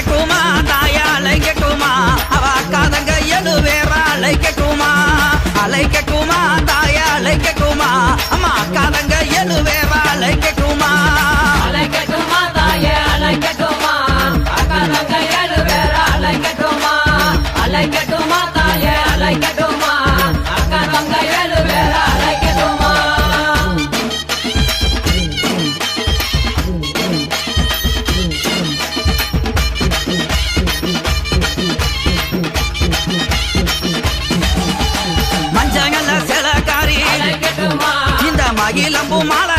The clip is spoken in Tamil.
அழைக்கட்டுமா தாயா அழைக்கட்டுமா அவ அக்காதங்க எழுவேறா அழைக்கட்டுமா அழைக்கட்டுமா தாயா அழைக்கட்டுமா அம்மா அக்காதங்க எழுவேறா அழைக்கட்டுமா அழைக்கட்டுமா தாயே அழைக்கட்டுமா அக்காதங்க எழுவேறா அழைக்கட்டுமா அழைக்கட்டுமா தாயே அழைக்கட்டுமா அக்காதங்க எழுவேறா அழைக்கட்டுமா மஞ்சங்கல்ல சிலக்காரி இந்த மகிழம்பு மாலை